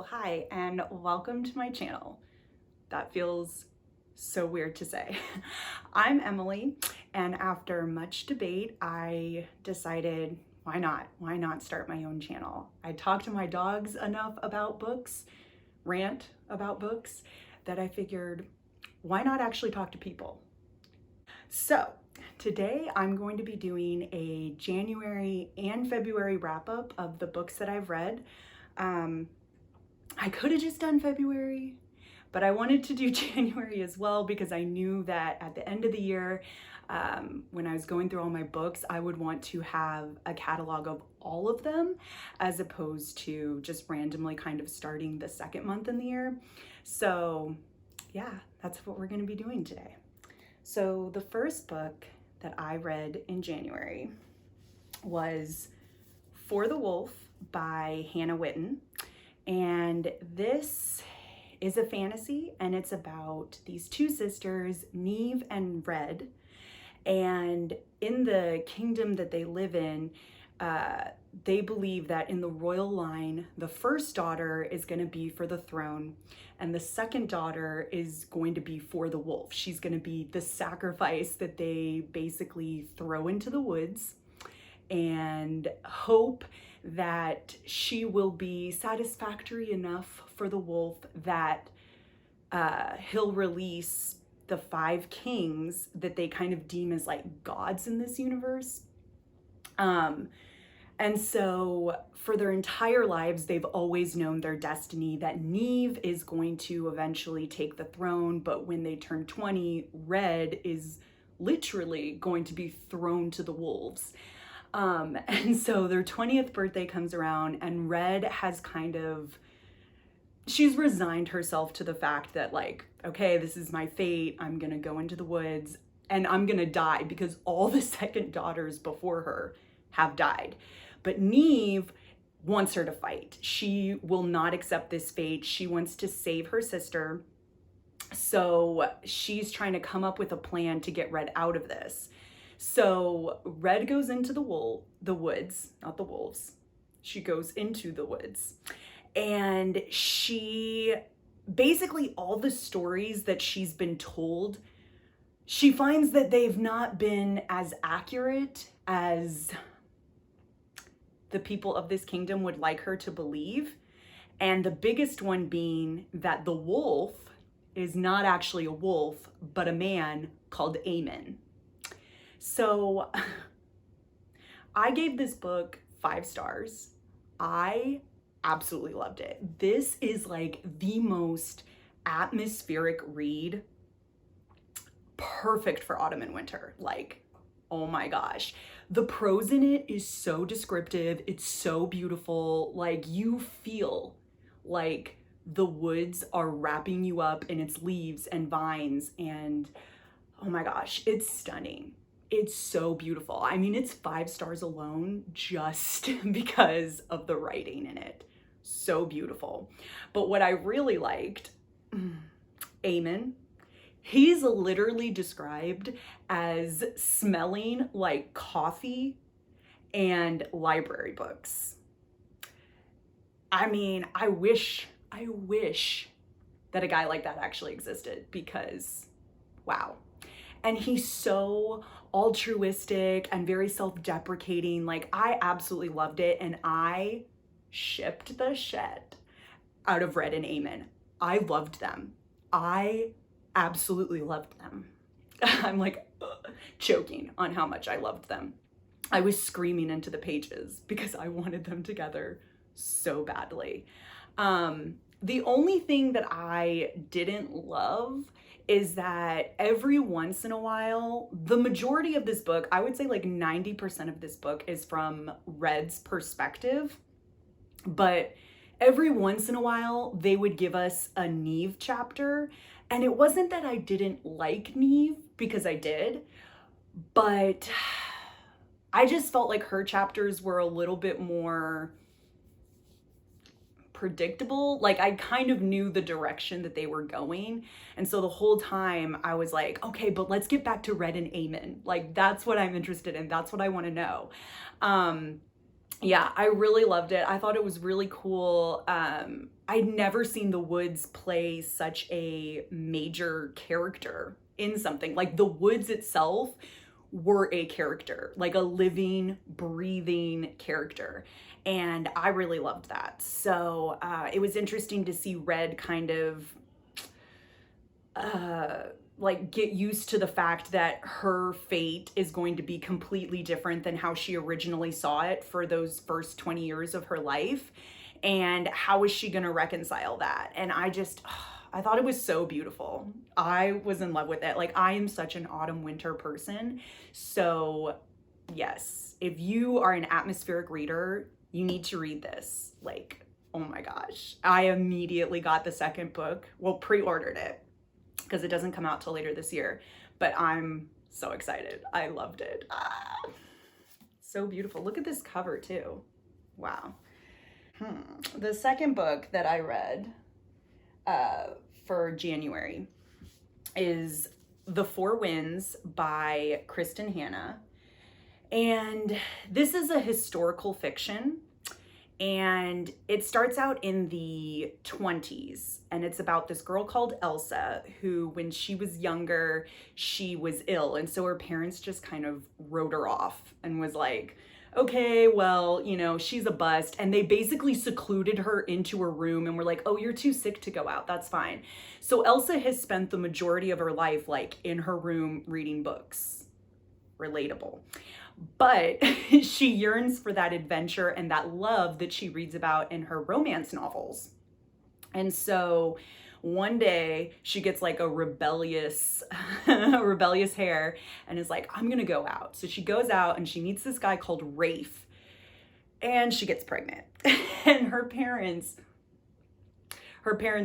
hi, and welcome to my channel. That feels so weird to say. I'm Emily, and after much debate, I decided, why not? Why not start my own channel? I talked to my dogs enough about books, rant about books, that I figured, why not actually talk to people? So, today I'm going to be doing a January and February wrap up of the books that I've read. I could have just done February, but I wanted to do January as well because I knew that at the end of the year, when I was going through all my books, I would want to have a catalog of all of them as opposed to just randomly kind of starting the second month in the year. So yeah, that's what we're going to be doing today. So the first book that I read in January was For the Wolf by Hannah Witten. And this is a fantasy, and it's about these two sisters, Neve and Red. And in the kingdom that they live in, they believe that in the royal line, the first daughter is going to be for the throne, and the second daughter is going to be for the wolf. She's going to be the sacrifice that they basically throw into the woods and hope that she will be satisfactory enough for the wolf that he'll release the 5 kings that they kind of deem as like gods in this universe. And so for their entire lives, they've always known their destiny, that Neve is going to eventually take the throne, but when they turn 20, Red is literally going to be thrown to the wolves. And so their 20th birthday comes around, and Red has she's resigned herself to the fact that, like, okay, this is my fate. I'm gonna go into the woods and I'm gonna die because all the second daughters before her have died. But Neve wants her to fight. She will not accept this fate. She wants to save her sister. So she's trying to come up with a plan to get Red out of this. So Red goes into the woods, not the wolves. She goes into the woods. And she basically, all the stories that she's been told, she finds that they've not been as accurate as the people of this kingdom would like her to believe. And the biggest one being that the wolf is not actually a wolf, but a man called Aemon. So I gave this book 5 stars. I absolutely loved it. This is like the most atmospheric read. Perfect for autumn and winter. Like, oh my gosh. The prose in it is so descriptive. It's so beautiful. Like, you feel like the woods are wrapping you up in its leaves and vines, and oh my gosh, it's stunning. It's so beautiful. I mean, it's 5 stars alone just because of the writing in it. So beautiful. But what I really liked, Aemon, he's literally described as smelling like coffee and library books. I mean, I wish that a guy like that actually existed, because wow. And he's so altruistic and very self-deprecating. Like, I absolutely loved it, and I shipped the shit out of Red and Aemon. I loved them. I absolutely loved them. I'm like choking on how much I loved them. I was screaming into the pages because I wanted them together so badly. The only thing that I didn't love is that every once in a while, the majority of this book, I would say like 90% of this book is from Red's perspective, but every once in a while they would give us a Neve chapter. And it wasn't that I didn't like Neve, because I did, but I just felt like her chapters were a little bit more predictable. Like, I kind of knew the direction that they were going. And so the whole time I was like, okay, but let's get back to Red and Aemon. Like, that's what I'm interested in. That's what I want to know. Yeah, I really loved it. I thought it was really cool. I'd never seen the Woods play such a major character in something. Like the Woods itself were a character, like a living, breathing character. And I really loved that. So it was interesting to see Red kind of uh, like get used to the fact that her fate is going to be completely different than how she originally saw it for those first 20 years of her life. And how is she going to reconcile that? And I thought it was so beautiful. I was in love with it. Like, I am such an autumn winter person. So, yes, if you are an atmospheric reader, you need to read this. Like, oh my gosh. I immediately got the second book. Well, pre-ordered it because it doesn't come out till later this year. But I'm so excited. I loved it. So beautiful. Look at this cover too. Wow. The second book that I read for January is The Four Winds by Kristen Hanna. And this is a historical fiction. And it starts out in the 20s, and it's about this girl called Elsa who, when she was younger, she was ill. And so her parents just kind of wrote her off and was like, okay, well, you know, she's a bust. And they basically secluded her into her room and were like, oh, you're too sick to go out. That's fine. So Elsa has spent the majority of her life like in her room reading books. Relatable. But she yearns for that adventure and that love that she reads about in her romance novels. And so one day she gets like a rebellious hair and is like, I'm gonna go out. So she goes out and she meets this guy called Rafe, and she gets pregnant. And her parents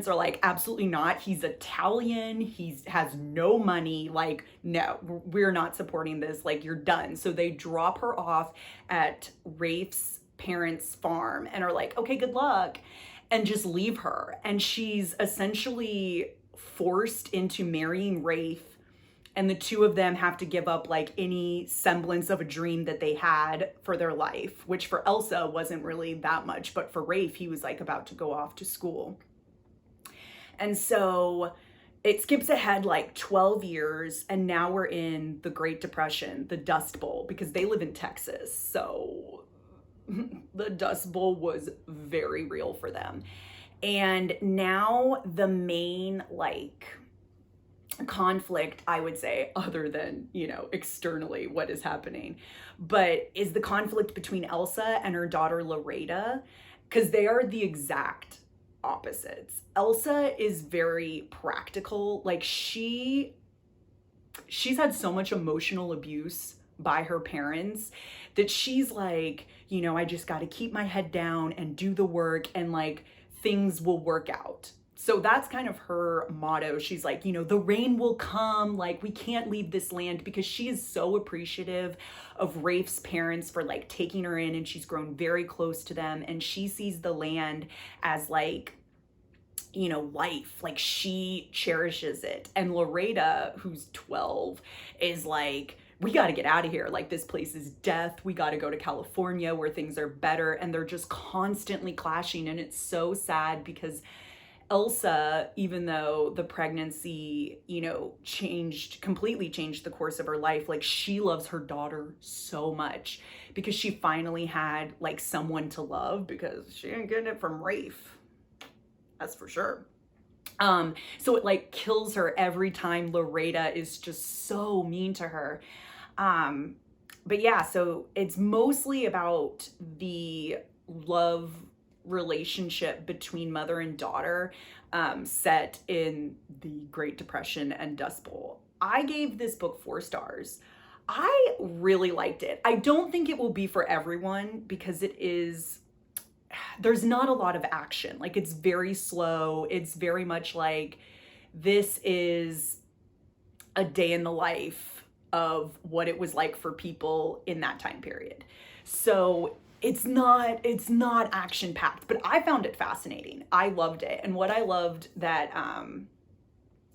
are like, absolutely not. He's Italian. He has no money. Like, no, we're not supporting this. Like, you're done. So they drop her off at Rafe's parents' farm and are like, okay, good luck, and just leave her. And she's essentially forced into marrying Rafe. And the two of them have to give up like any semblance of a dream that they had for their life, which for Elsa wasn't really that much. But for Rafe, he was like about to go off to school. And so it skips ahead like 12 years, and now we're in the Great Depression, the Dust Bowl, because they live in Texas. So the Dust Bowl was very real for them. And now the main like conflict, I would say, other than, you know, externally what is happening, but is the conflict between Elsa and her daughter Loretta, because they are the exact opposites. Elsa is very practical. Like she's had so much emotional abuse by her parents that she's like, you know, I just got to keep my head down and do the work, and like things will work out. So that's kind of her motto. She's like, you know, the rain will come, like we can't leave this land, because she is so appreciative of Rafe's parents for like taking her in, and she's grown very close to them, and she sees the land as like, you know, life. Like she cherishes it. And Loretta, who's 12, is like, we got to get out of here. Like this place is death. We got to go to California where things are better. And they're just constantly clashing. And it's so sad because Elsa, even though the pregnancy, you know, completely changed the course of her life, like she loves her daughter so much because she finally had like someone to love, because she didn't get it from Rafe. That's for sure. So it like kills her every time Loretta is just so mean to her. But yeah, so it's mostly about the love relationship between mother and daughter, set in the Great Depression and Dust Bowl. I gave this book 4 stars. I really liked it. I don't think it will be for everyone because there's not a lot of action. Like it's very slow. It's very much like this is a day in the life of what it was like for people in that time period. So it's not action packed, but I found it fascinating. I loved it. And what I loved that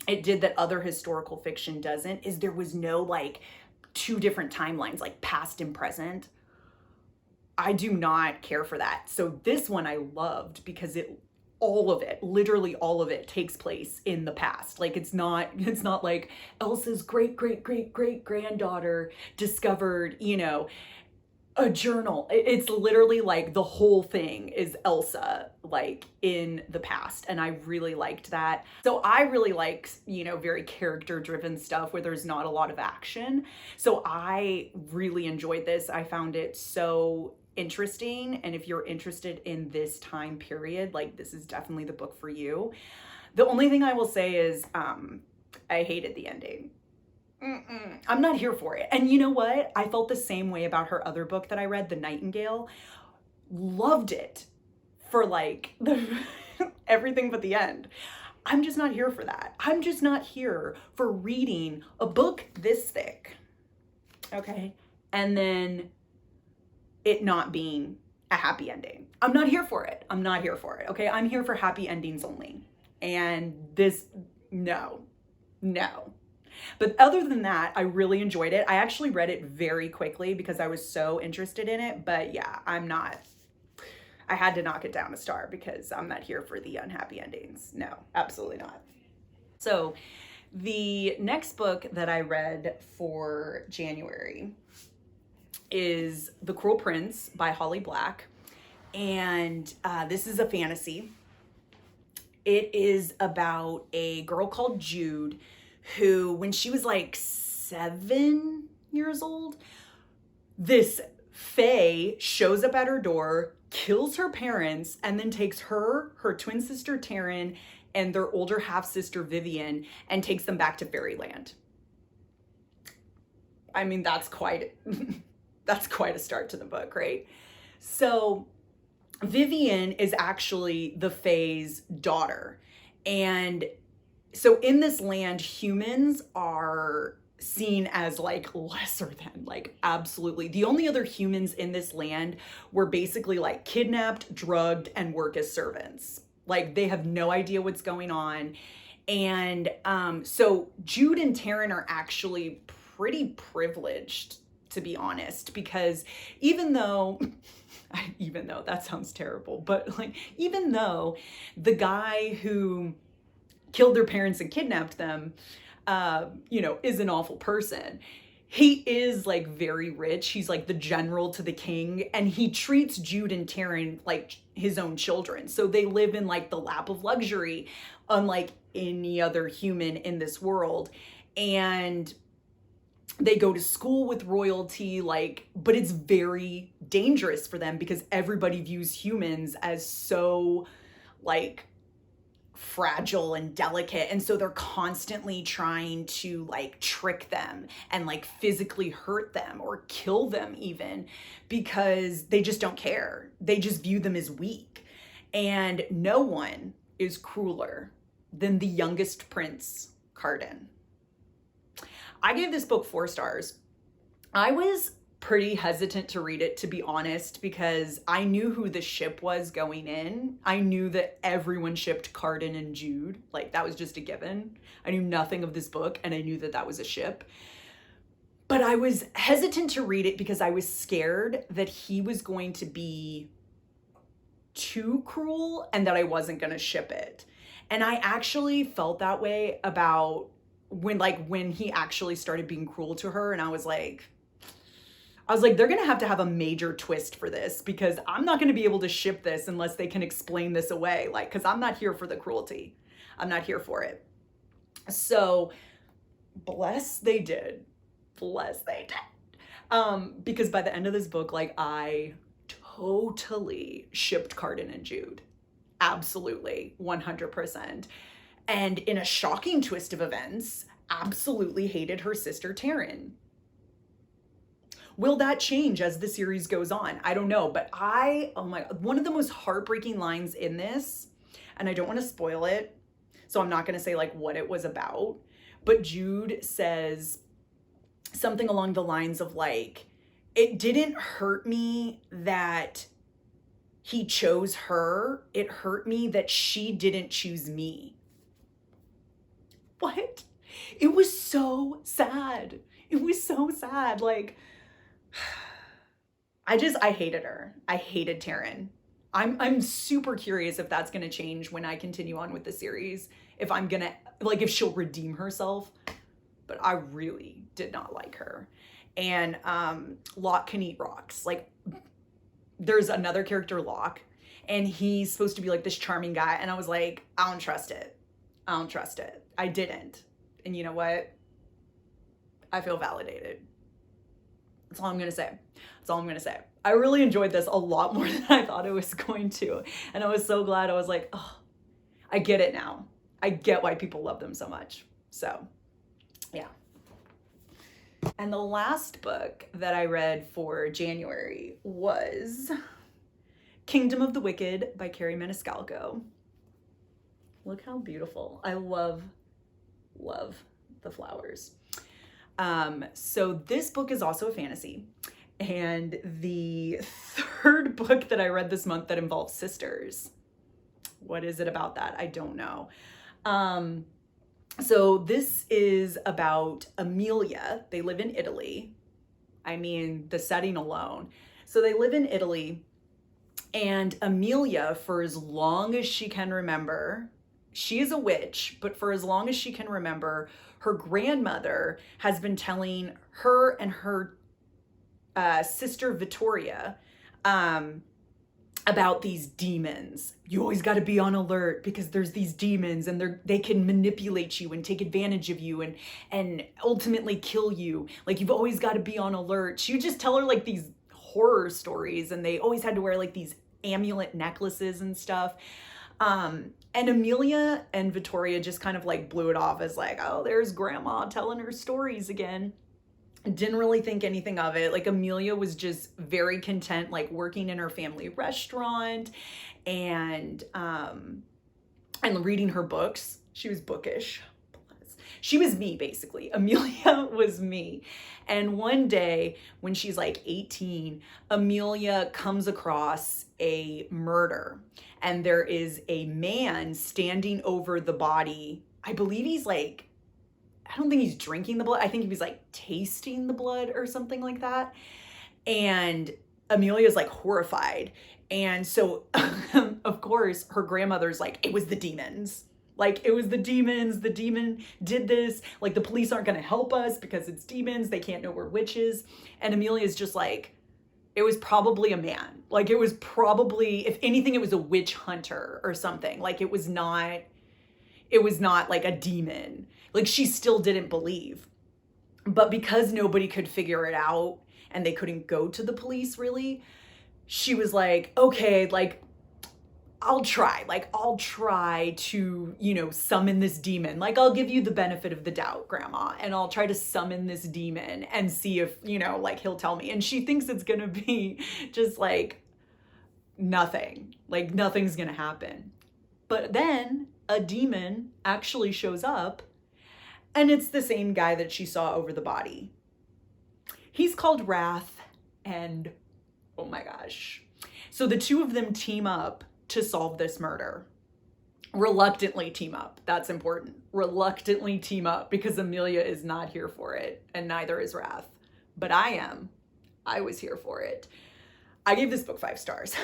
it did that other historical fiction doesn't is there was no like 2 different timelines, like past and present. I do not care for that. So this one I loved because all of it, literally all of it takes place in the past. Like it's not like Elsa's great great great great granddaughter discovered, a journal. It's literally like the whole thing is Elsa like in the past, and I really liked that. So I really like, very character driven stuff where there's not a lot of action. So I really enjoyed this. I found it so interesting, and if you're interested in this time period, like this is definitely the book for you. The only thing I will say is I hated the ending. I'm not here for it. And you know what? I felt the same way about her other book that I read, The Nightingale. Loved it for like everything but the end. I'm just not here for that. I'm just not here for reading a book this thick. Okay? And then it not being a happy ending. I'm not here for it. I'm not here for it. Okay? I'm here for happy endings only. And this, no. But other than that, I really enjoyed it. I actually read it very quickly because I was so interested in it. But yeah, I had to knock it down a star because I'm not here for the unhappy endings. No, absolutely not. So the next book that I read for January is The Cruel Prince by Holly Black. And this is a fantasy. It is about a girl called Jude who, when she was like 7 years old, this Fae shows up at her door, kills her parents, and then takes her twin sister Taryn, and their older half-sister Vivian, and takes them back to fairyland. I mean, that's quite a start to the book, right? So Vivian is actually the Fae's daughter. And so in this land, humans are seen as like lesser than, like absolutely. The only other humans in this land were basically like kidnapped, drugged, and work as servants. Like they have no idea what's going on. And so Jude and Taryn are actually pretty privileged, to be honest, because even though that sounds terrible, but like even though the guy who killed their parents and kidnapped them, is an awful person, he is like very rich. He's like the general to the king, and he treats Jude and Taryn like his own children. So they live in like the lap of luxury, unlike any other human in this world. And they go to school with royalty, but it's very dangerous for them because everybody views humans as so like fragile and delicate, and so they're constantly trying to like trick them and like physically hurt them or kill them even, because they just don't care. They just view them as weak. And no one is crueler than the youngest prince, Cardan. I gave this book 4 stars. I was pretty hesitant to read it, to be honest, because I knew who the ship was going in. I knew that everyone shipped Cardan and Jude. Like that was just a given. I knew nothing of this book, and I knew that that was a ship. But I was hesitant to read it because I was scared that he was going to be too cruel and that I wasn't going to ship it. And I actually felt that way about when he actually started being cruel to her, and I was like, they're going to have a major twist for this, because I'm not going to be able to ship this unless they can explain this away. Like, because I'm not here for the cruelty. I'm not here for it. So bless they did. Because by the end of this book, like I totally shipped Cardan and Jude. Absolutely. 100%. And in a shocking twist of events, absolutely hated her sister Taryn. Will that change as the series goes on? I don't know, but one of the most heartbreaking lines in this, and I don't want to spoil it, so I'm not going to say like what it was about, but Jude says something along the lines of like, it didn't hurt me that he chose her. It hurt me that she didn't choose me. What? It was so sad. It was so sad. Like, I hated her. I hated Taryn. I'm super curious if that's gonna change when I continue on with the series. If I'm gonna, like, if she'll redeem herself. But I really did not like her. And Locke can eat rocks. Like, there's another character, Locke, and he's supposed to be like this charming guy. And I was like, I don't trust it. I don't trust it. I didn't. And you know what? I feel validated. That's all I'm gonna say. That's all I'm gonna say. I really enjoyed this a lot more than I thought it was going to. And I was so glad. I was like, oh, I get it now. I get why people love them so much. So, yeah. And the last book that I read for January was Kingdom of the Wicked by Carrie Maniscalco. Look how beautiful. I love the flowers. So this book is also a fantasy. And the third book that I read this month that involves sisters. What is it about that? I don't know. So this is about Amelia. They live in Italy. I mean, the setting alone. So they live in Italy, and Amelia, for as long as she can remember, she is a witch, but for as long as she can remember, her grandmother has been telling her and her sister Vittoria about these demons. You always got to be on alert because there's these demons, and they can manipulate you and take advantage of you and ultimately kill you. Like, you've always got to be on alert. She would just tell her like these horror stories, and they always had to wear like these amulet necklaces and stuff. And Amelia and Vittoria just kind of like blew it off as like, oh, there's grandma telling her stories again. Didn't really think anything of it. Like, Amelia was just very content, like working in her family restaurant and reading her books. She was bookish. She was me, basically. Amelia was me. And one day when she's like 18, Amelia comes across a murder, and there is a man standing over the body. I believe he's like, I don't think he's drinking the blood. I think he was like tasting the blood or something like that. And Amelia's like horrified. And so, of course, her grandmother's like, it was the demons. Like, it was the demons. The demon did this. Like, the police aren't going to help us because it's demons. They can't know we're witches. And Amelia's just like, it was probably a man. Like, it was probably, if anything, it was a witch hunter or something. Like, it was not like a demon. Like, she still didn't believe. But because nobody could figure it out and they couldn't go to the police really, she was like, okay, like, I'll try to, summon this demon. Like, I'll give you the benefit of the doubt, Grandma, and I'll try to summon this demon and see if, like, he'll tell me. And she thinks it's gonna be just like nothing. Like, nothing's gonna happen. But then a demon actually shows up, and it's the same guy that she saw over the body. He's called Wrath, and oh my gosh. So the two of them team up to solve this murder. Reluctantly team up. That's important. Reluctantly team up, because Amelia is not here for it, and neither is Wrath. But I am. I was here for it. I gave this book 5 stars.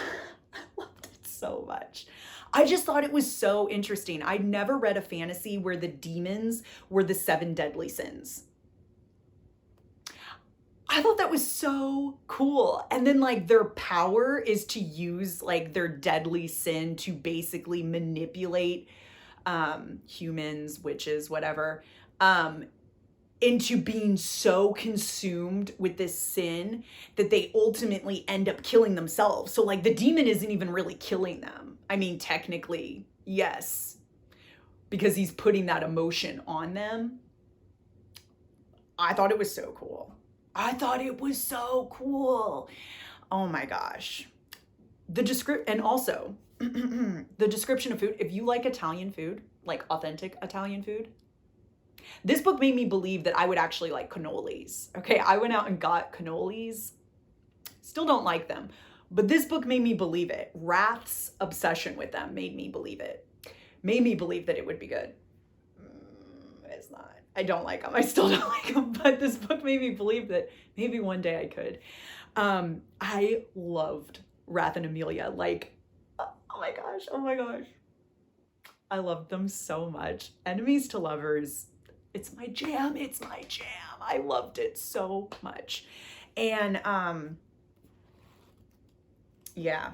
I loved it so much. I just thought it was so interesting. I'd never read a fantasy where the demons were the 7 deadly sins. I thought that was so cool. And then, like, their power is to use, like, their deadly sin to basically manipulate humans, witches, whatever, into being so consumed with this sin that they ultimately end up killing themselves. So, like, the demon isn't even really killing them. I mean, technically, yes, because he's putting that emotion on them. I thought it was so cool. I thought it was so cool. Oh my gosh. And also, the description of food, if you like Italian food, like authentic Italian food, this book made me believe that I would actually like cannolis. Okay, I went out and got cannolis. Still don't like them, but this book made me believe it. Wrath's obsession with them made me believe it. Made me believe that it would be good. It's not. I don't like them. I still don't like them, but this book made me believe that maybe one day I could. I loved Wrath and Amelia. Like, oh my gosh, oh my gosh. I loved them so much. Enemies to Lovers, it's my jam, it's my jam. I loved it so much. And yeah,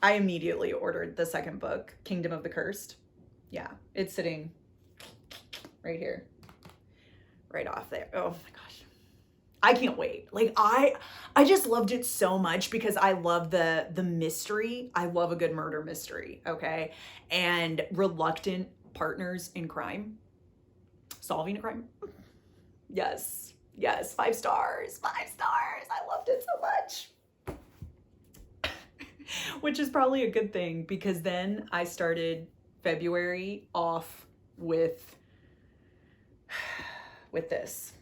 I immediately ordered the second book, Kingdom of the Cursed. Yeah, it's sitting right here, right off there. Oh my gosh, I can't wait. Like I just loved it so much because I love the mystery. I love a good murder mystery, okay? And reluctant partners in crime, solving a crime. Yes, yes, 5 stars, 5 stars. I loved it so much. Which is probably a good thing because then I started February off with this.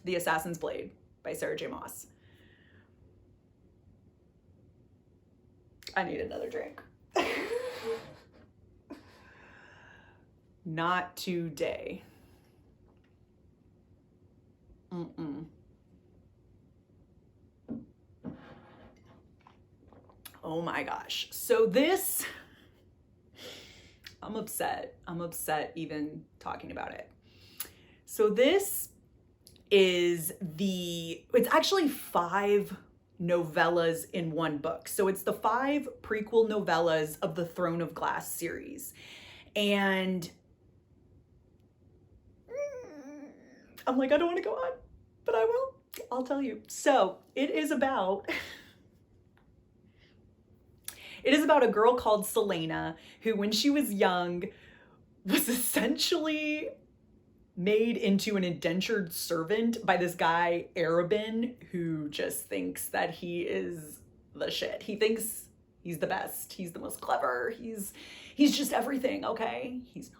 The Assassin's Blade by Sarah J. Maas. I need another drink. Not today. Mm-mm. Oh my gosh. So this, I'm upset. I'm upset even talking about it. So this is it's actually 5 novellas in one book. So it's the 5 prequel novellas of the Throne of Glass series. And I'm like, I don't want to go on, but I will. I'll tell you. So it is about a girl called Selena who, when she was young, was essentially made into an indentured servant by this guy, Arabin, who just thinks that he is the shit. He thinks he's the best. He's the most clever. He's just everything, okay? He's not.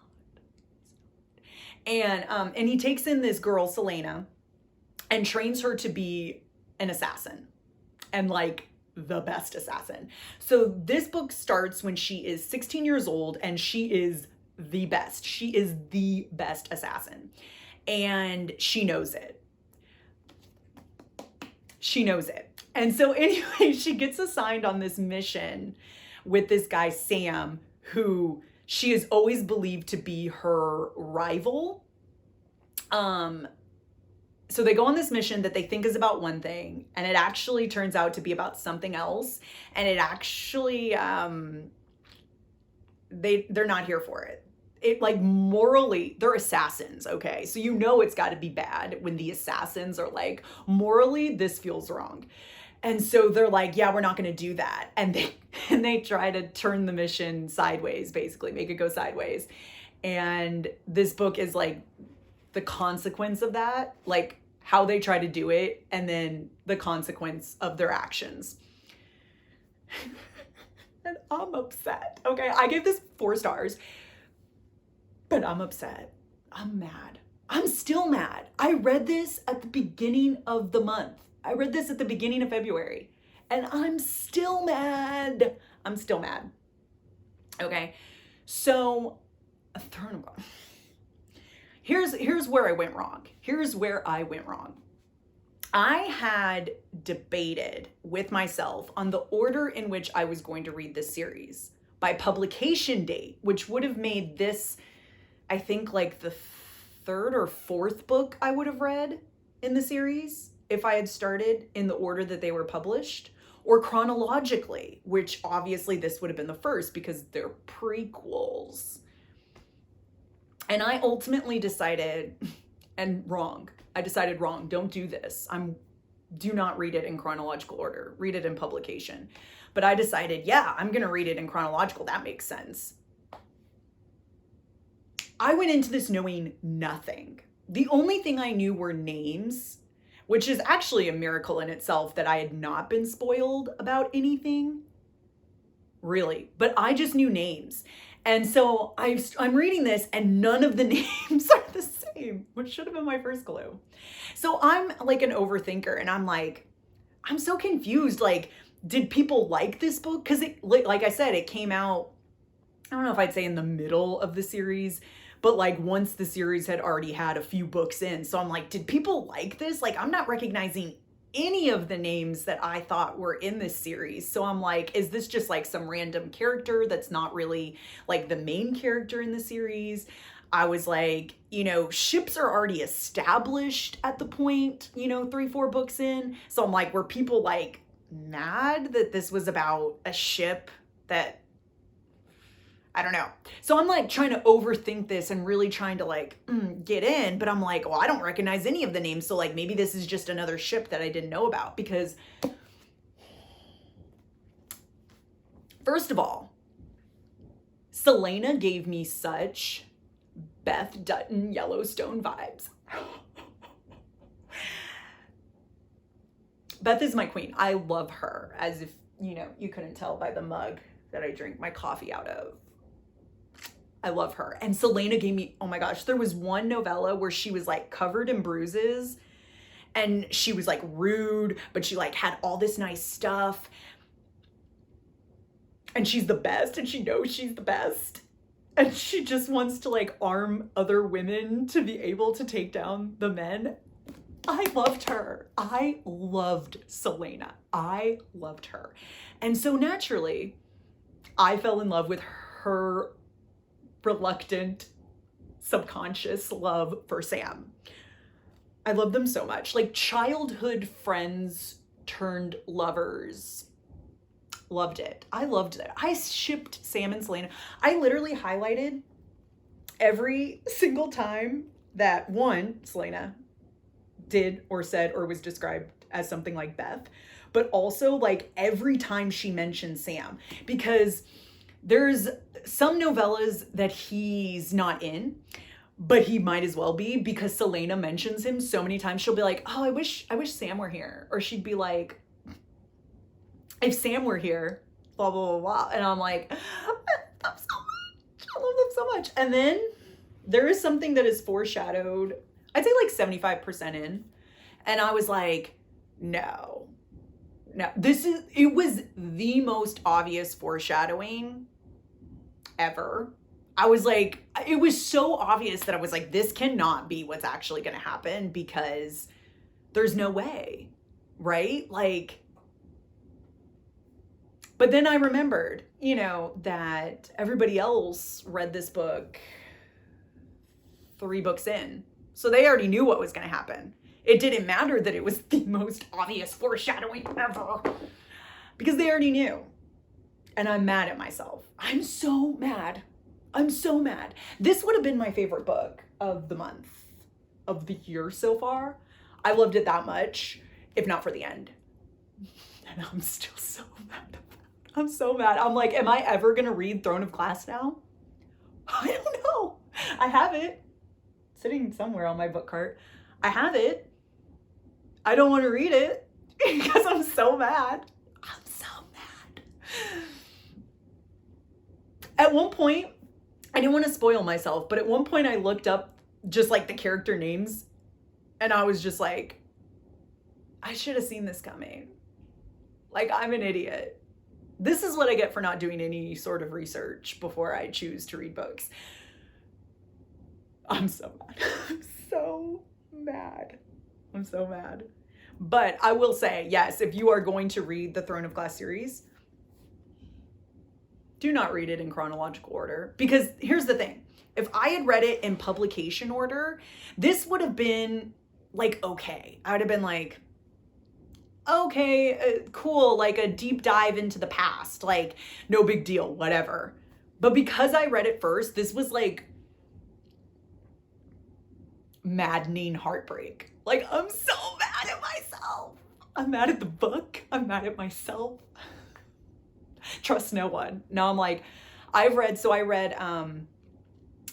And he takes in this girl, Selena, and trains her to be an assassin. And like the best assassin. So this book starts when she is 16 years old and she is the best. She is the best assassin. And she knows it. She knows it. And so anyway, she gets assigned on this mission with this guy, Sam, who she is always believed to be her rival. So they go on this mission that they think is about one thing, and it actually turns out to be about something else. And it actually, they're not here for it. It, like, morally, they're assassins, okay? So you know it's got to be bad when the assassins are like, morally, this feels wrong. And so they're like, yeah, we're not going to do that. And they try to turn the mission sideways, basically, make it go sideways. And this book is like the consequence of that, like how they try to do it, and then the consequence of their actions. And I'm upset. Okay, I gave this 4 stars, but I'm upset. I'm mad. I'm still mad. I read this at the beginning of the month. I read this at the beginning of February, and I'm still mad. I'm still mad. Okay, so here's where I went wrong. Here's where I went wrong. I had debated with myself on the order in which I was going to read this series by publication date, which would have made this, I think, like the 3rd or 4th book I would have read in the series if I had started in the order that they were published, or chronologically, which obviously this would have been the first because they're prequels. And I ultimately decided, I decided wrong. Don't do this. Do not read it in chronological order. Read it in publication. But I decided, yeah, I'm going to read it in chronological. That makes sense. I went into this knowing nothing. The only thing I knew were names, which is actually a miracle in itself that I had not been spoiled about anything, really. But I just knew names. And so I'm reading this and none of the names are the same, which should have been my first clue. So I'm like an overthinker and I'm like, I'm so confused. Like, did people like this book? Because like I said, it came out, I don't know if I'd say in the middle of the series, But like once the series had already had a few books in, so I'm like, did people like this? Like I'm not recognizing any of the names that I thought were in this series. So I'm like, is this just like some random character that's not really like the main character in the series? I was like, you know, ships are already established at the point, you know, 3-4 books in. So I'm like, were people like mad that this was about a ship that, I don't know. So I'm like trying to overthink this and really trying to like get in, but I'm like, well, I don't recognize any of the names. So like maybe this is just another ship that I didn't know about, because first of all, Selena gave me such Beth Dutton Yellowstone vibes. Beth is my queen. I love her, as if, you know, you couldn't tell by the mug that I drink my coffee out of. I love her. And Selena gave me, oh my gosh, there was one novella where she was like covered in bruises and she was like rude, but she like had all this nice stuff. And she's the best and she knows she's the best. And she just wants to like arm other women to be able to take down the men. I loved her. I loved Selena. I loved her. And so naturally, I fell in love with her reluctant, subconscious love for Sam. I love them so much. Like childhood friends turned lovers. Loved it. I loved it. I shipped Sam and Selena. I literally highlighted every single time that one, Selena, did or said or was described as something like Beth, but also like every time she mentioned Sam, because there's some novellas that he's not in, but he might as well be, because Selena mentions him so many times. She'll be like, oh, I wish Sam were here. Or she'd be like, if Sam were here, blah, blah, blah, blah. And I'm like, I love them so much. I love them so much. And then there is something that is foreshadowed, I'd say like 75% in. And I was like, no, it was the most obvious foreshadowing ever. I was like, it was so obvious that I was like, this cannot be what's actually going to happen, because there's no way, right? Like, but then I remembered, you know, that everybody else read this book 3 books in. So they already knew what was going to happen. It didn't matter that it was the most obvious foreshadowing ever, because they already knew. And I'm mad at myself. I'm so mad. I'm so mad. This would have been my favorite book of the month, of the year so far. I loved it that much, if not for the end. And I'm still so mad. I'm so mad. I'm like, am I ever going to read Throne of Glass now? I don't know. I have it sitting somewhere on my book cart. I have it. I don't want to read it because I'm so mad. I'm so mad. At one point, I didn't want to spoil myself, but at one point I looked up just like the character names and I was just like, I should have seen this coming. Like, I'm an idiot. This is what I get for not doing any sort of research before I choose to read books. I'm so mad. I'm so mad. I'm so mad. But I will say, yes, if you are going to read the Throne of Glass series, do not read it in chronological order. Because here's the thing. If I had read it in publication order, this would have been like, okay. I would have been like, okay, cool, like a deep dive into the past, like no big deal, whatever. But because I read it first, this was like maddening heartbreak. Like, I'm so mad at myself. I'm mad at the book. I'm mad at myself. Trust no one. Now I'm like, I read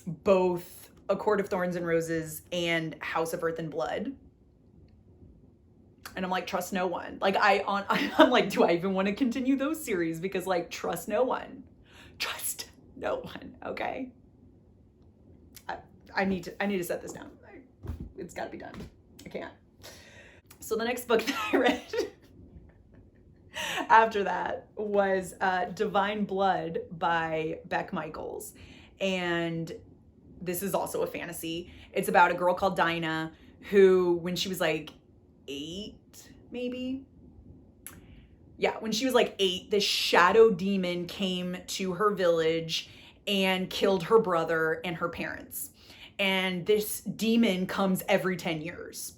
both A Court of Thorns and Roses and House of Earth and Blood. And I'm like, trust no one. Like, I'm like, do I even want to continue those series? Because like, trust no one. Trust no one, okay? I need to set this down. It's got to be done. I can't. So the next book that I read after that was Divine Blood by Beck Michaels. And this is also a fantasy. It's about a girl called Dinah who, when she was like 8, maybe. Yeah, when she was like 8, this shadow demon came to her village and killed her brother and her parents. And this demon comes every 10 years.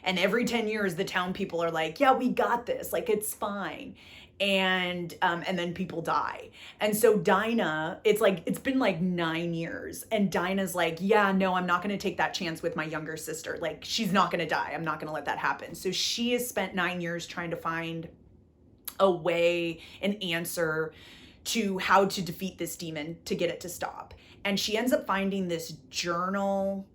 And every 10 years, the town people are like, yeah, we got this. Like, it's fine. And then people die. And so Dinah, it's been like 9 years. And Dinah's like, yeah, no, I'm not going to take that chance with my younger sister. Like, she's not going to die. I'm not going to let that happen. So she has spent 9 years trying to find a way, an answer to how to defeat this demon to get it to stop. And she ends up finding this journal,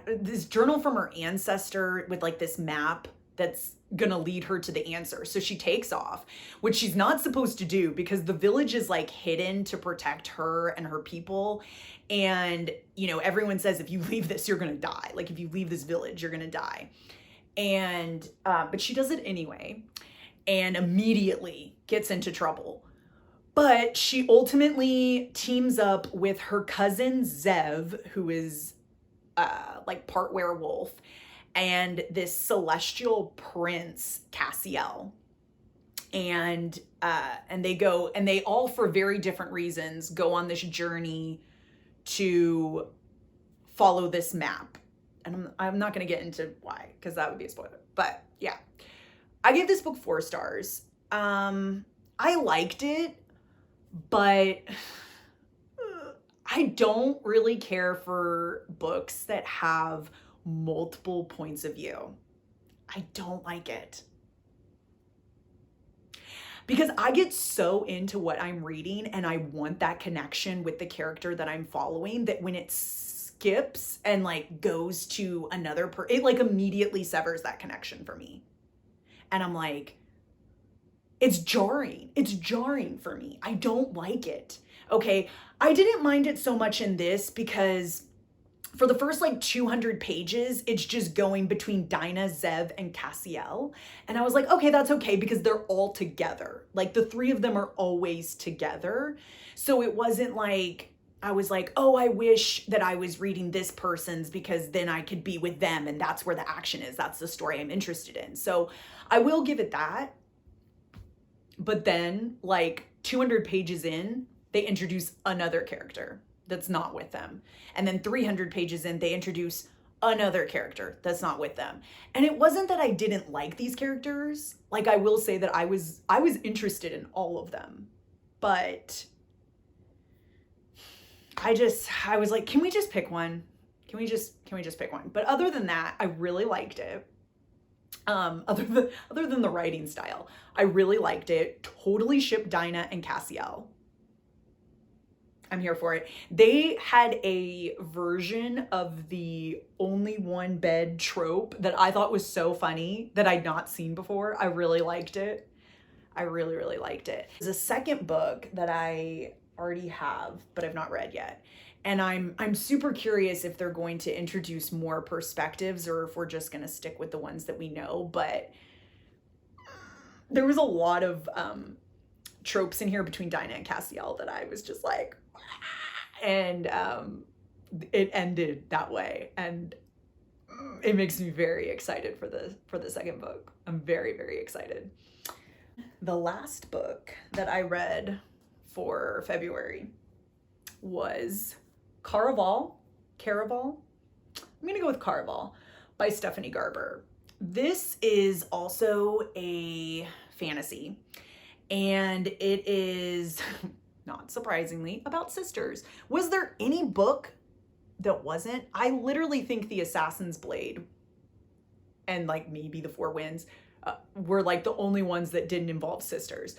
this journal from her ancestor with like this map that's gonna lead her to the answer. So she takes off, which she's not supposed to do because the village is like hidden to protect her and her people. And, you know, everyone says if you leave this, you're gonna die. Like if you leave this village, you're gonna die. And, but she does it anyway and immediately gets into trouble. But she ultimately teams up with her cousin Zev, who is like part werewolf, and this celestial prince, Cassiel. And they all, for very different reasons, go on this journey to follow this map. And I'm not going to get into why, because that would be a spoiler. But yeah, I gave this book 4 stars. I liked it, but I don't really care for books that have multiple points of view. I don't like it. Because I get so into what I'm reading and I want that connection with the character that I'm following that when it skips and like goes to another it like immediately severs that connection for me. And I'm like, it's jarring. It's jarring for me. I don't like it. Okay, I didn't mind it so much in this because for the first like 200 pages, it's just going between Dinah, Zev, and Cassiel. And I was like, okay, that's okay because they're all together. Like the 3 of them are always together. So it wasn't like, I was like, oh, I wish that I was reading this person's because then I could be with them and that's where the action is. That's the story I'm interested in. So I will give it that. But then like 200 pages in, they introduce another character that's not with them. And then 300 pages in, they introduce another character that's not with them. And it wasn't that I didn't like these characters. Like I will say that I was interested in all of them. But I was like, can we just pick one? Can we just pick one? But other than that, I really liked it. Other than the writing style, I really liked it. Totally shipped Dinah and Cassiel. I'm here for it. They had a version of the only one bed trope that I thought was so funny that I'd not seen before. I really liked it. I really, really liked it. There's a second book that I already have, but I've not read yet. And I'm super curious if they're going to introduce more perspectives or if we're just going to stick with the ones that we know. But there was a lot of tropes in here between Dinah and Cassiel that I was just like, and it ended that way. And it makes me very excited for the second book. I'm very, very excited. The last book that I read for February was Caraval. I'm gonna go with Caraval by Stephanie Garber. This is also a fantasy, and it is, not surprisingly, about sisters. Was there any book that wasn't? I literally think The Assassin's Blade and like maybe The Four Winds were like the only ones that didn't involve sisters.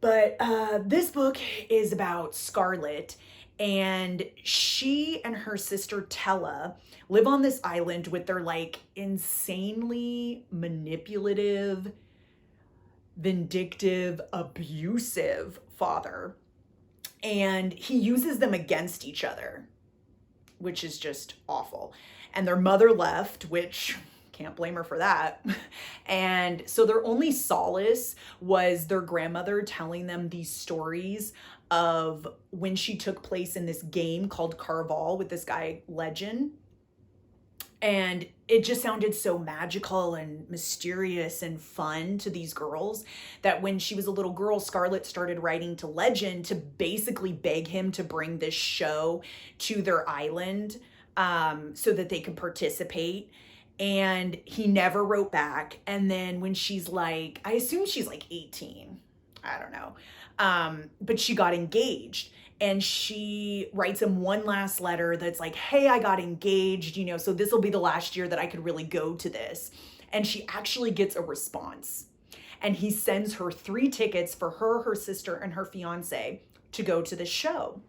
But this book is about Scarlet, and she and her sister Tella live on this island with their like insanely manipulative, vindictive, abusive father. And he uses them against each other, which is just awful. And their mother left, which Can't blame her for that. And so their only solace was their grandmother telling them these stories of when she took place in this game called Caraval with this guy, Legend. And it just sounded so magical and mysterious and fun to these girls that when she was a little girl, Scarlett started writing to Legend to basically beg him to bring this show to their island, so that they could participate. And he never wrote back. And then when she's like, I assume she's like 18, I don't know. But she got engaged. And she writes him one last letter that's like, hey, I got engaged, so this will be the last year that I could really go to this. And she actually gets a response. And he sends her 3 tickets for her, her sister, and her fiance to go to the show.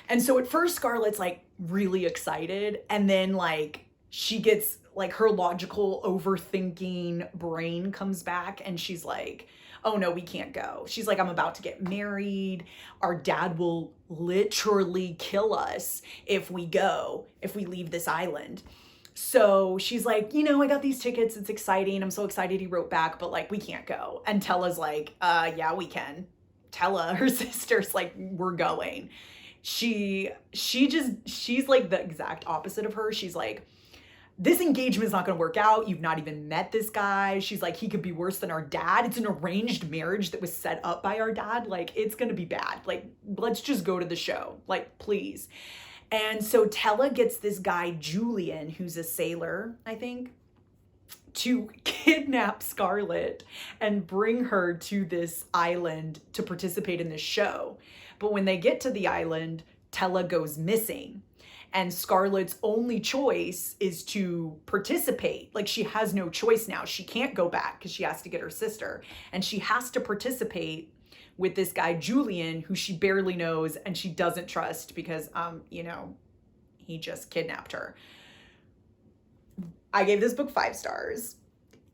And so at first Scarlett's like really excited. And then like she gets like her logical overthinking brain comes back and she's like, oh no, we can't go. She's like, I'm about to get married. Our dad will literally kill us if we go, if we leave this island. So she's like, I got these tickets. It's exciting. I'm so excited he wrote back, but like, we can't go. And Tella's like, yeah, we can. Tella, her sister's like, we're going. She's like the exact opposite of her. She's like, this engagement is not going to work out. You've not even met this guy. She's like, he could be worse than our dad. It's an arranged marriage that was set up by our dad. Like, it's going to be bad. Like, let's just go to the show. Like, please. And so Tella gets this guy, Julian, who's a sailor, I think, to kidnap Scarlett and bring her to this island to participate in this show. But when they get to the island, Tella goes missing. And Scarlett's only choice is to participate. Like, she has no choice now. She can't go back because she has to get her sister. And she has to participate with this guy, Julian, who she barely knows and she doesn't trust because, he just kidnapped her. I gave this book 5 stars.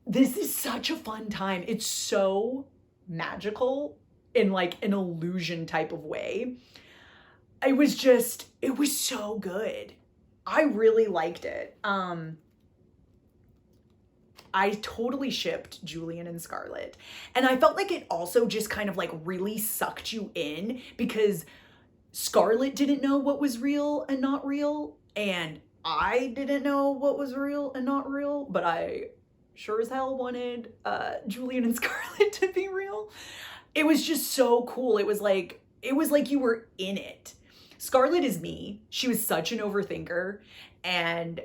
This is such a fun time. It's so magical in like an illusion type of way. It was so good. I really liked it. I totally shipped Julian and Scarlett. And I felt like it also just kind of like really sucked you in because Scarlett didn't know what was real and not real. And I didn't know what was real and not real, but I sure as hell wanted Julian and Scarlett to be real. It was just so cool. It was like you were in it. Scarlett is me. She was such an overthinker. And,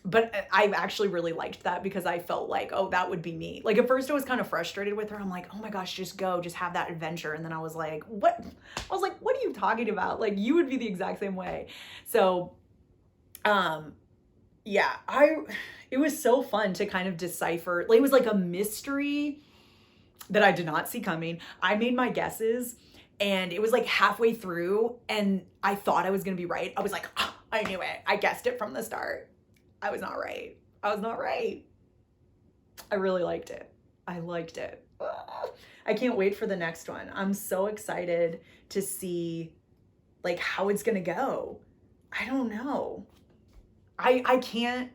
but I actually really liked that because I felt like, oh, that would be me. Like at first I was kind of frustrated with her. I'm like, oh my gosh, just go, just have that adventure. And then I was like, what? I was like, what are you talking about? Like you would be the exact same way. So, yeah, it was so fun to kind of decipher. Like, it was like a mystery that I did not see coming. I made my guesses. And it was like halfway through and I thought I was going to be right. I was like, oh, I knew it. I guessed it from the start. I was not right. I really liked it. I liked it. I can't wait for the next one. I'm so excited to see like how it's going to go. I don't know. I can't,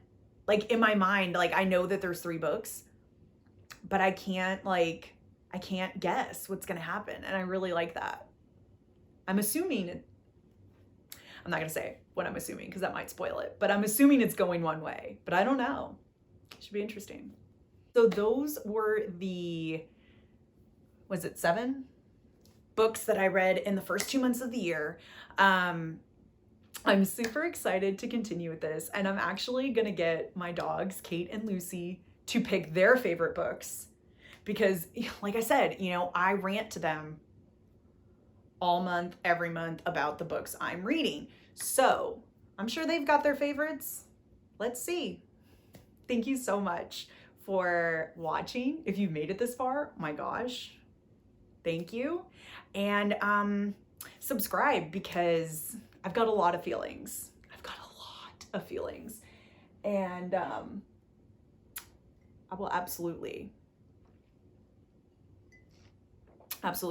like in my mind, like I know that there's 3 books, but I can't guess what's going to happen. And I really like that. I'm not going to say what I'm assuming because that might spoil it, but I'm assuming it's going one way, but I don't know. It should be interesting. So those were was it 7 books that I read in the first 2 months of the year. I'm super excited to continue with this. And I'm actually going to get my dogs, Kate and Lucy, to pick their favorite books. Because like I said, I rant to them all month, every month about the books I'm reading. So I'm sure they've got their favorites. Let's see. Thank you so much for watching. If you've made it this far, my gosh, thank you. And subscribe because I've got a lot of feelings. And I will absolutely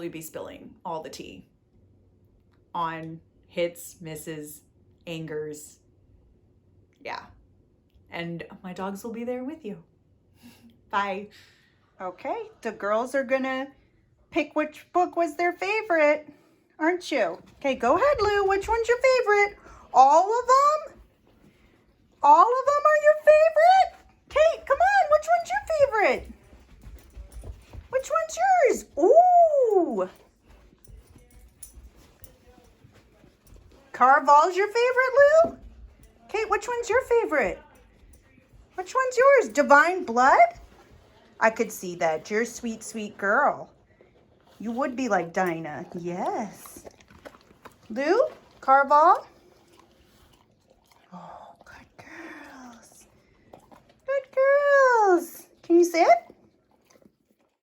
be spilling all the tea on hits, misses, angers. Yeah. and my dogs will be there with you. Bye. Okay, the girls are gonna pick which book was their favorite, aren't you? Okay, go ahead, Lou. Which one's your favorite? All of them? All of them are your favorite? Kate, come on. Which one's your favorite? Which one's yours? Ooh. Caraval's your favorite, Lou? Kate, which one's your favorite? Which one's yours? Divine Blood? I could see that. You're a sweet, sweet girl. You would be like Dinah. Yes. Lou? Caraval?